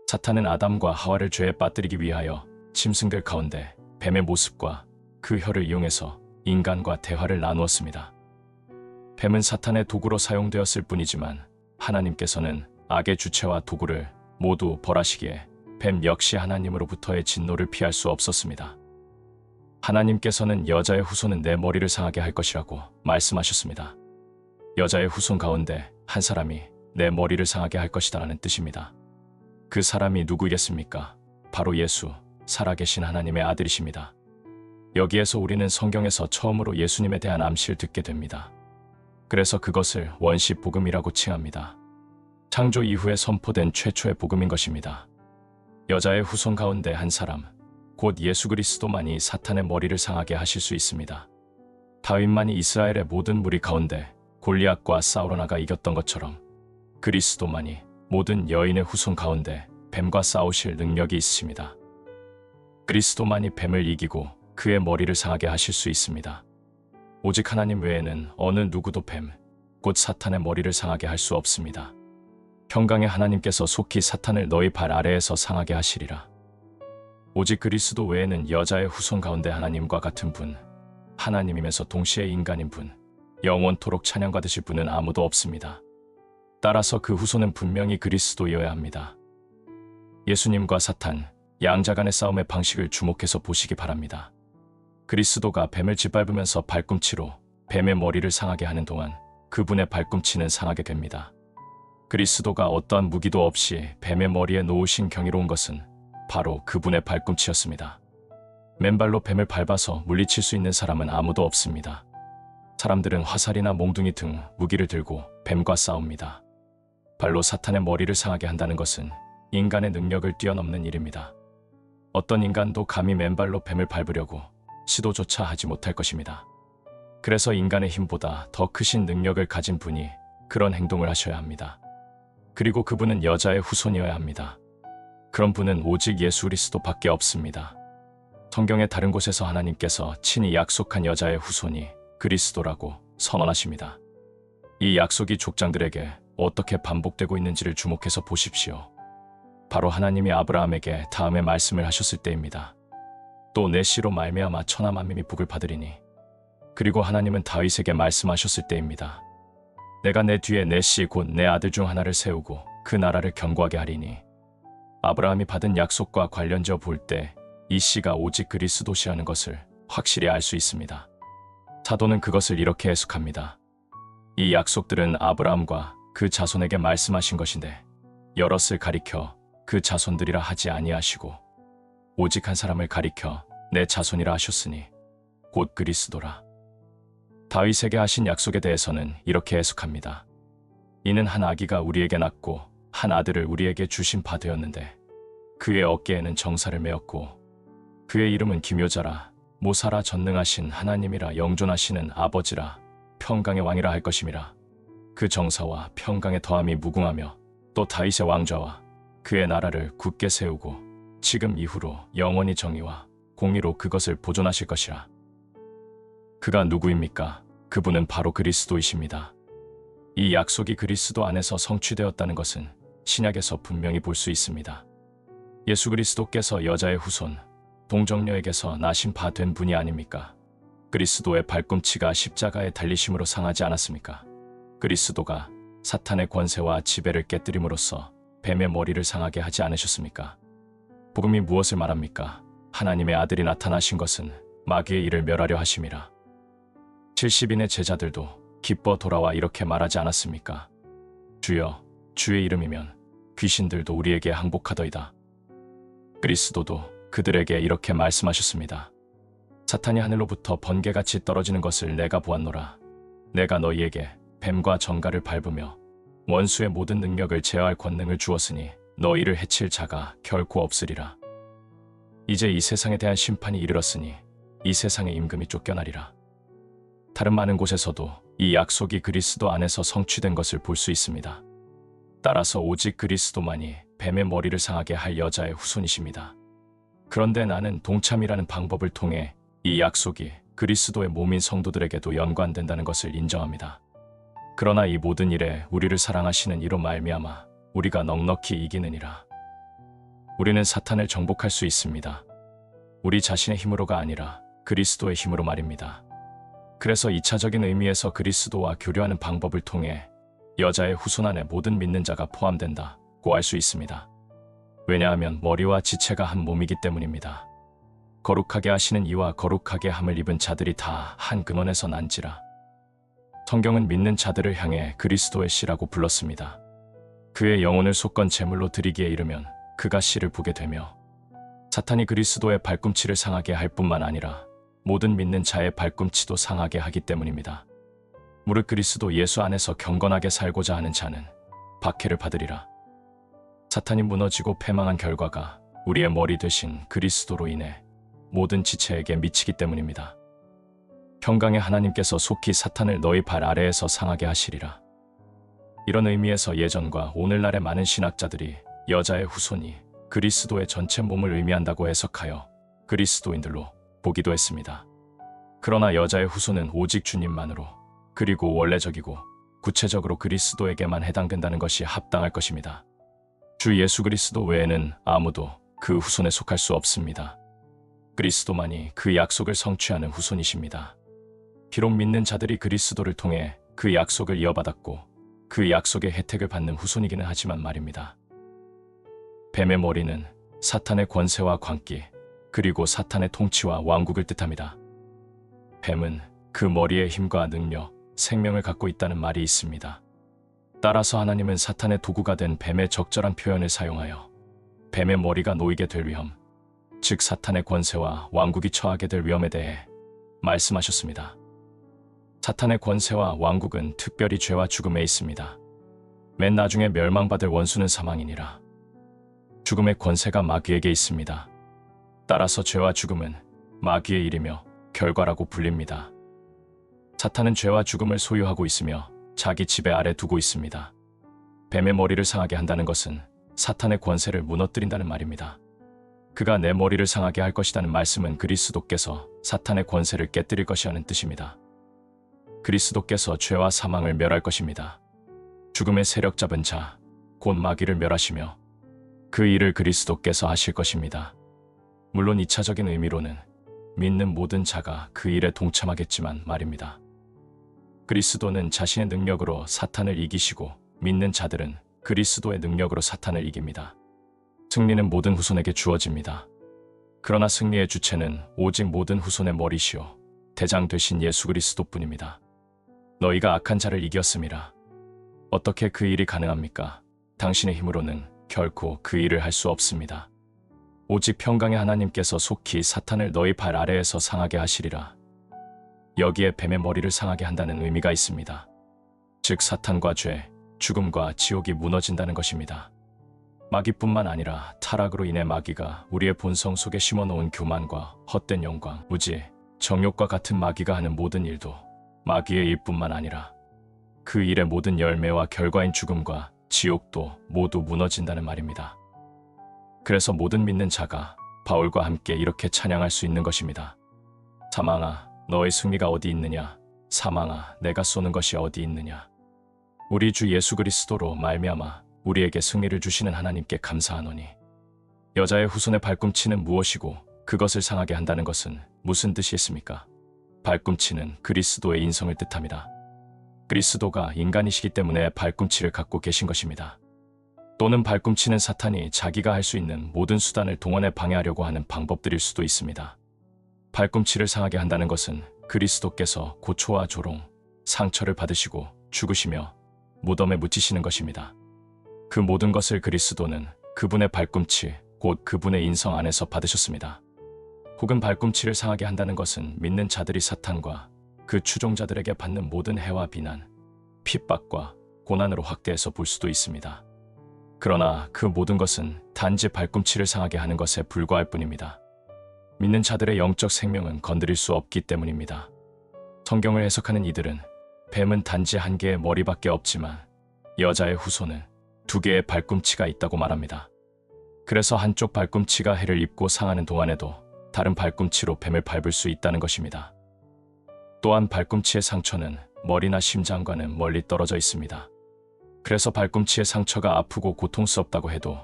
사탄은 아담과 하와를 죄에 빠뜨리기 위하여 짐승들 가운데 뱀의 모습과 그 혀를 이용해서 인간과 대화를 나누었습니다. 뱀은 사탄의 도구로 사용되었을 뿐이지만 하나님께서는 악의 주체와 도구를 모두 벌하시기에 뱀 역시 하나님으로부터의 진노를 피할 수 없었습니다. 하나님께서는 여자의 후손은 내 머리를 상하게 할 것이라고 말씀하셨습니다. 여자의 후손 가운데 한 사람이 내 머리를 상하게 할 것이다라는 뜻입니다. 그 사람이 누구겠습니까? 바로 예수, 살아계신 하나님의 아들이십니다. 여기에서 우리는 성경에서 처음으로 예수님에 대한 암시를 듣게 됩니다. 그래서 그것을 원시 복음이라고 칭합니다. 창조 이후에 선포된 최초의 복음인 것입니다. 여자의 후손 가운데 한 사람, 곧 예수 그리스도만이 사탄의 머리를 상하게 하실 수 있습니다. 다윗만이 이스라엘의 모든 무리 가운데 골리앗과 싸우러 나가 이겼던 것처럼 그리스도만이 모든 여인의 후손 가운데 뱀과 싸우실 능력이 있으십니다. 그리스도만이 뱀을 이기고 그의 머리를 상하게 하실 수 있습니다. 오직 하나님 외에는 어느 누구도 뱀, 곧 사탄의 머리를 상하게 할 수 없습니다. 평강의 하나님께서 속히 사탄을 너희 발 아래에서 상하게 하시리라. 오직 그리스도 외에는 여자의 후손 가운데 하나님과 같은 분, 하나님이면서 동시에 인간인 분, 영원토록 찬양받으실 분은 아무도 없습니다. 따라서 그 후손은 분명히 그리스도여야 합니다. 예수님과 사탄, 양자 간의 싸움의 방식을 주목해서 보시기 바랍니다. 그리스도가 뱀을 짓밟으면서 발꿈치로 뱀의 머리를 상하게 하는 동안 그분의 발꿈치는 상하게 됩니다. 그리스도가 어떠한 무기도 없이 뱀의 머리에 놓으신 경이로운 것은 바로 그분의 발꿈치였습니다. 맨발로 뱀을 밟아서 물리칠 수 있는 사람은 아무도 없습니다. 사람들은 화살이나 몽둥이 등 무기를 들고 뱀과 싸웁니다. 발로 사탄의 머리를 상하게 한다는 것은 인간의 능력을 뛰어넘는 일입니다. 어떤 인간도 감히 맨발로 뱀을 밟으려고 시도조차 하지 못할 것입니다. 그래서 인간의 힘보다 더 크신 능력을 가진 분이 그런 행동을 하셔야 합니다. 그리고 그분은 여자의 후손이어야 합니다. 그런 분은 오직 예수 그리스도밖에 없습니다. 성경의 다른 곳에서 하나님께서 친히 약속한 여자의 후손이 그리스도라고 선언하십니다. 이 약속이 족장들에게 어떻게 반복되고 있는지를 주목해서 보십시오. 바로 하나님이 아브라함에게 다음에 말씀을 하셨을 때입니다. 또 내 씨로 말미암아 천하 만민이 복을 받으리니. 그리고 하나님은 다윗에게 말씀하셨을 때입니다. 내가 내 뒤에 내 씨 곧 내 아들 중 하나를 세우고 그 나라를 견고하게 하리니. 아브라함이 받은 약속과 관련지어 볼 때 이 씨가 오직 그리스도시라는 것을 확실히 알 수 있습니다. 사도는 그것을 이렇게 해석합니다. 이 약속들은 아브라함과 그 자손에게 말씀하신 것인데 여럿을 가리켜 그 자손들이라 하지 아니하시고 오직 한 사람을 가리켜 내 자손이라 하셨으니 곧 그리스도라. 다윗에게 하신 약속에 대해서는 이렇게 해석합니다. 이는 한 아기가 우리에게 낳고 한 아들을 우리에게 주신 바 되었는데 그의 어깨에는 정사를 메었고 그의 이름은 기묘자라 모사라 전능하신 하나님이라 영존하시는 아버지라 평강의 왕이라 할 것임이라. 그 정사와 평강의 더함이 무궁하며 또 다윗의 왕좌와 그의 나라를 굳게 세우고 지금 이후로 영원히 정의와 공의로 그것을 보존하실 것이라. 그가 누구입니까? 그분은 바로 그리스도이십니다. 이 약속이 그리스도 안에서 성취되었다는 것은 신약에서 분명히 볼 수 있습니다. 예수 그리스도께서 여자의 후손, 동정녀에게서 나신 바 된 분이 아닙니까? 그리스도의 발꿈치가 십자가에 달리심으로 상하지 않았습니까? 그리스도가 사탄의 권세와 지배를 깨뜨림으로써 뱀의 머리를 상하게 하지 않으셨습니까? 복음이 무엇을 말합니까? 하나님의 아들이 나타나신 것은 마귀의 일을 멸하려 하심이라. 70인의 제자들도 기뻐 돌아와 이렇게 말하지 않았습니까? 주여, 주의 이름이면 귀신들도 우리에게 항복하더이다. 그리스도도 그들에게 이렇게 말씀하셨습니다. 사탄이 하늘로부터 번개같이 떨어지는 것을 내가 보았노라. 내가 너희에게 뱀과 정갈을 밟으며 원수의 모든 능력을 제어할 권능을 주었으니 너희를 해칠 자가 결코 없으리라. 이제 이 세상에 대한 심판이 이르렀으니 이 세상의 임금이 쫓겨나리라. 다른 많은 곳에서도 이 약속이 그리스도 안에서 성취된 것을 볼 수 있습니다. 따라서 오직 그리스도만이 뱀의 머리를 상하게 할 여자의 후손이십니다. 그런데 나는 동참이라는 방법을 통해 이 약속이 그리스도의 몸인 성도들에게도 연관된다는 것을 인정합니다. 그러나 이 모든 일에 우리를 사랑하시는 이로 말미암아 우리가 넉넉히 이기느니라. 우리는 사탄을 정복할 수 있습니다. 우리 자신의 힘으로가 아니라 그리스도의 힘으로 말입니다. 그래서 2차적인 의미에서 그리스도와 교류하는 방법을 통해 여자의 후손 안에 모든 믿는 자가 포함된다고 할 수 있습니다. 왜냐하면 머리와 지체가 한 몸이기 때문입니다. 거룩하게 하시는 이와 거룩하게 함을 입은 자들이 다 한 근원에서 난지라. 성경은 믿는 자들을 향해 그리스도의 씨라고 불렀습니다. 그의 영혼을 속건 제물로 드리기에 이르면 그가 씨를 보게 되며, 사탄이 그리스도의 발꿈치를 상하게 할 뿐만 아니라 모든 믿는 자의 발꿈치도 상하게 하기 때문입니다. 무릇 그리스도 예수 안에서 경건하게 살고자 하는 자는 박해를 받으리라. 사탄이 무너지고 패망한 결과가 우리의 머리 되신 그리스도로 인해 모든 지체에게 미치기 때문입니다. 평강의 하나님께서 속히 사탄을 너희 발 아래에서 상하게 하시리라. 이런 의미에서 예전과 오늘날의 많은 신학자들이 여자의 후손이 그리스도의 전체 몸을 의미한다고 해석하여 그리스도인들로 보기도 했습니다. 그러나 여자의 후손은 오직 주님만으로, 그리고 원래적이고 구체적으로 그리스도에게만 해당된다는 것이 합당할 것입니다. 주 예수 그리스도 외에는 아무도 그 후손에 속할 수 없습니다. 그리스도만이 그 약속을 성취하는 후손이십니다. 비록 믿는 자들이 그리스도를 통해 그 약속을 이어받았고 그 약속의 혜택을 받는 후손이기는 하지만 말입니다. 뱀의 머리는 사탄의 권세와 광기, 그리고 사탄의 통치와 왕국을 뜻합니다. 뱀은 그 머리의 힘과 능력, 생명을 갖고 있다는 말이 있습니다. 따라서 하나님은 사탄의 도구가 된 뱀의 적절한 표현을 사용하여 뱀의 머리가 놓이게 될 위험, 즉 사탄의 권세와 왕국이 처하게 될 위험에 대해 말씀하셨습니다. 사탄의 권세와 왕국은 특별히 죄와 죽음에 있습니다. 맨 나중에 멸망받을 원수는 사망이니라. 죽음의 권세가 마귀에게 있습니다. 따라서 죄와 죽음은 마귀의 일이며 결과라고 불립니다. 사탄은 죄와 죽음을 소유하고 있으며 자기 지배 아래 두고 있습니다. 뱀의 머리를 상하게 한다는 것은 사탄의 권세를 무너뜨린다는 말입니다. 그가 내 머리를 상하게 할 것이라는 말씀은 그리스도께서 사탄의 권세를 깨뜨릴 것이라는 뜻입니다. 그리스도께서 죄와 사망을 멸할 것입니다. 죽음의 세력 잡은 자, 곧 마귀를 멸하시며 그 일을 그리스도께서 하실 것입니다. 물론 2차적인 의미로는 믿는 모든 자가 그 일에 동참하겠지만 말입니다. 그리스도는 자신의 능력으로 사탄을 이기시고 믿는 자들은 그리스도의 능력으로 사탄을 이깁니다. 승리는 모든 후손에게 주어집니다. 그러나 승리의 주체는 오직 모든 후손의 머리시오 대장 되신 예수 그리스도뿐입니다. 너희가 악한 자를 이겼음이라. 어떻게 그 일이 가능합니까? 당신의 힘으로는 결코 그 일을 할 수 없습니다. 오직 평강의 하나님께서 속히 사탄을 너희 발 아래에서 상하게 하시리라. 여기에 뱀의 머리를 상하게 한다는 의미가 있습니다. 즉 사탄과 죄, 죽음과 지옥이 무너진다는 것입니다. 마귀뿐만 아니라 타락으로 인해 마귀가 우리의 본성 속에 심어놓은 교만과 헛된 영광, 무지, 정욕과 같은 마귀가 하는 모든 일도 마귀의 일뿐만 아니라 그 일의 모든 열매와 결과인 죽음과 지옥도 모두 무너진다는 말입니다. 그래서 모든 믿는 자가 바울과 함께 이렇게 찬양할 수 있는 것입니다. 사망아, 너의 승리가 어디 있느냐? 사망아, 내가 쏘는 것이 어디 있느냐? 우리 주 예수 그리스도로 말미암아 우리에게 승리를 주시는 하나님께 감사하노니. 여자의 후손의 발꿈치는 무엇이고 그것을 상하게 한다는 것은 무슨 뜻이 있습니까? 발꿈치는 그리스도의 인성을 뜻합니다. 그리스도가 인간이시기 때문에 발꿈치를 갖고 계신 것입니다. 또는 발꿈치는 사탄이 자기가 할 수 있는 모든 수단을 동원해 방해하려고 하는 방법들일 수도 있습니다. 발꿈치를 상하게 한다는 것은 그리스도께서 고초와 조롱, 상처를 받으시고 죽으시며 무덤에 묻히시는 것입니다. 그 모든 것을 그리스도는 그분의 발꿈치, 곧 그분의 인성 안에서 받으셨습니다. 혹은 발꿈치를 상하게 한다는 것은 믿는 자들이 사탄과 그 추종자들에게 받는 모든 해와 비난, 핍박과 고난으로 확대해서 볼 수도 있습니다. 그러나 그 모든 것은 단지 발꿈치를 상하게 하는 것에 불과할 뿐입니다. 믿는 자들의 영적 생명은 건드릴 수 없기 때문입니다. 성경을 해석하는 이들은 뱀은 단지 한 개의 머리밖에 없지만 여자의 후손은 2개의 발꿈치가 있다고 말합니다. 그래서 한쪽 발꿈치가 해를 입고 상하는 동안에도 다른 발꿈치로 뱀을 밟을 수 있다는 것입니다. 또한 발꿈치의 상처는 머리나 심장과는 멀리 떨어져 있습니다. 그래서 발꿈치의 상처가 아프고 고통스럽다고 해도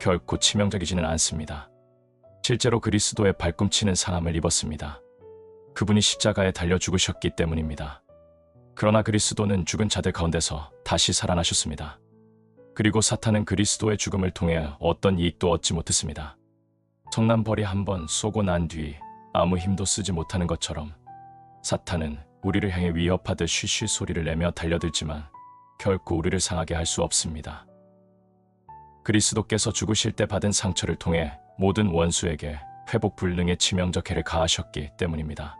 결코 치명적이지는 않습니다. 실제로 그리스도의 발꿈치는 상함을 입었습니다. 그분이 십자가에 달려 죽으셨기 때문입니다. 그러나 그리스도는 죽은 자들 가운데서 다시 살아나셨습니다. 그리고 사탄은 그리스도의 죽음을 통해 어떤 이익도 얻지 못했습니다. 성난벌이 한번 쏘고 난 뒤 아무 힘도 쓰지 못하는 것처럼 사탄은 우리를 향해 위협하듯 쉬쉬 소리를 내며 달려들지만 결코 우리를 상하게 할 수 없습니다. 그리스도께서 죽으실 때 받은 상처를 통해 모든 원수에게 회복 불능의 치명적 해를 가하셨기 때문입니다.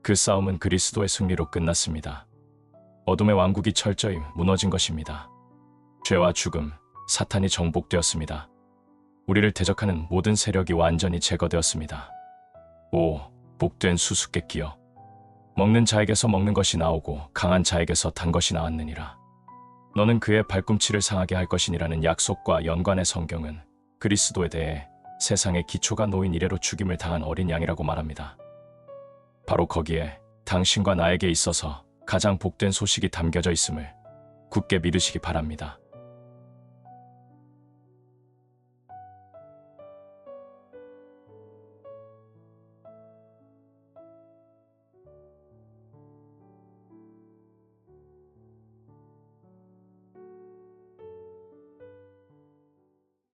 그 싸움은 그리스도의 승리로 끝났습니다. 어둠의 왕국이 철저히 무너진 것입니다. 죄와 죽음, 사탄이 정복되었습니다. 우리를 대적하는 모든 세력이 완전히 제거되었습니다. 오, 복된 수수께끼여. 먹는 자에게서 먹는 것이 나오고 강한 자에게서 단 것이 나왔느니라. 너는 그의 발꿈치를 상하게 할 것이니라는 약속과 연관의 성경은 그리스도에 대해 세상의 기초가 놓인 이래로 죽임을 당한 어린 양이라고 말합니다. 바로 거기에 당신과 나에게 있어서 가장 복된 소식이 담겨져 있음을 굳게 믿으시기 바랍니다.